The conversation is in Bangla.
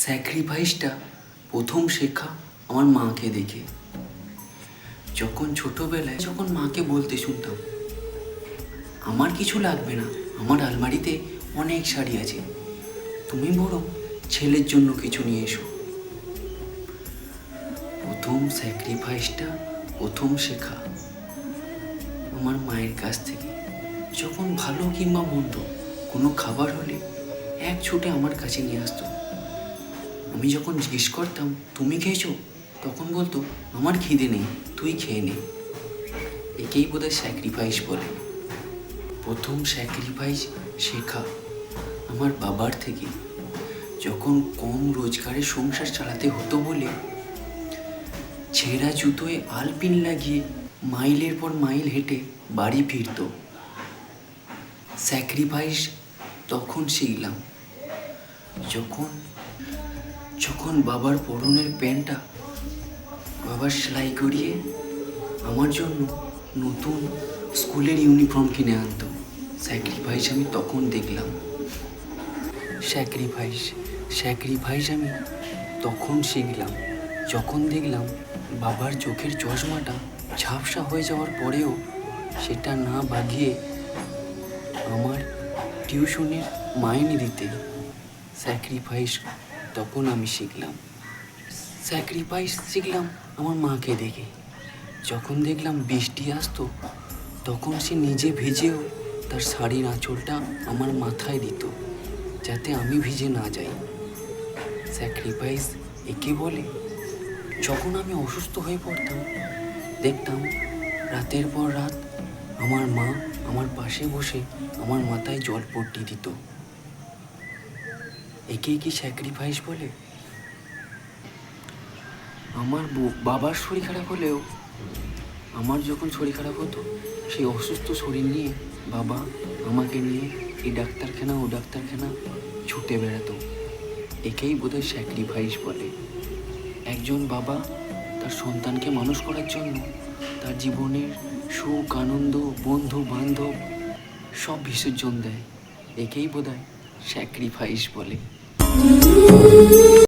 স্যাক্রিফাইসটা প্রথম শেখা আমার মাকে দেখে। যখন ছোটোবেলায় মাকে বলতে শুনতাম, আমার কিছু লাগবে না, আমার আলমারিতে অনেক শাড়ি আছে, তুমি বরং ছেলের জন্য কিছু নিয়ে এসো। প্রথম শেখা আমার মায়ের কাছ থেকে। যখন ভালো কিংবা মন্দ কোনো খাবার হলে এক ছুটে আমার কাছে নিয়ে আসতো। আমি যখন জিজ্ঞেস করতাম তুমি খেয়েছো, তখন বলতো আমার খিদে নেই, তুই খেয়ে নে। একেই বোধহয় স্যাক্রিফাইস বলে। প্রথম স্যাক্রিফাইস শেখা আমার বাবার থেকে। যখন কম রোজগারের সংসার চালাতে হতো বলে ছেঁড়া জুতোয় আলপিন লাগিয়ে মাইলের পর মাইল হেঁটে বাড়ি ফিরত। স্যাক্রিফাইস তখন শিখলাম যখন বাবার পরনের প্যান্টটা বাবার সেলাই করিয়ে আমার জন্য নতুন স্কুলের ইউনিফর্ম কিনে আনতো। স্যাক্রিফাইস আমি তখন দেখলাম। স্যাক্রিফাইস আমি তখন শিখলাম যখন দেখলাম বাবার চোখের চশমাটা ঝাপসা হয়ে যাওয়ার পরেও সেটা না বাগিয়ে আমার টিউশনের মাইনে দিতে। স্যাক্রিফাইস তখন আমি শিখলাম আমার মাকে দেখে। যখন দেখলাম বৃষ্টি আসতো, তখন সে নিজে ভিজেও তার শাড়ির আঁচলটা আমার মাথায় দিত যাতে আমি ভিজে না যাই। স্যাক্রিফাইস একে বলে। যখন আমি অসুস্থ হয়ে পড়তাম, দেখতাম রাতের পর রাত আমার মা আমার পাশে বসে আমার মাথায় জলপট্টি দিত। একেই কি স্যাক্রিফাইস বলে? আমার বাবার শরীর খারাপ হলেও আমার যখন শরীর খারাপ হতো, সেই অসুস্থ শরীর নিয়ে বাবা আমাকে নিয়ে এই ডাক্তারখানা ও ডাক্তারখানা ছুটে বেড়াতো। একেই বোধহয় স্যাক্রিফাইস বলে। একজন বাবা তার সন্তানকে মানুষ করার জন্য তার জীবনের সুখ, আনন্দ, বন্ধু বান্ধব সব বিসর্জন দেয়। একেই বোধহয় স্যাক্রিফাইস বলে।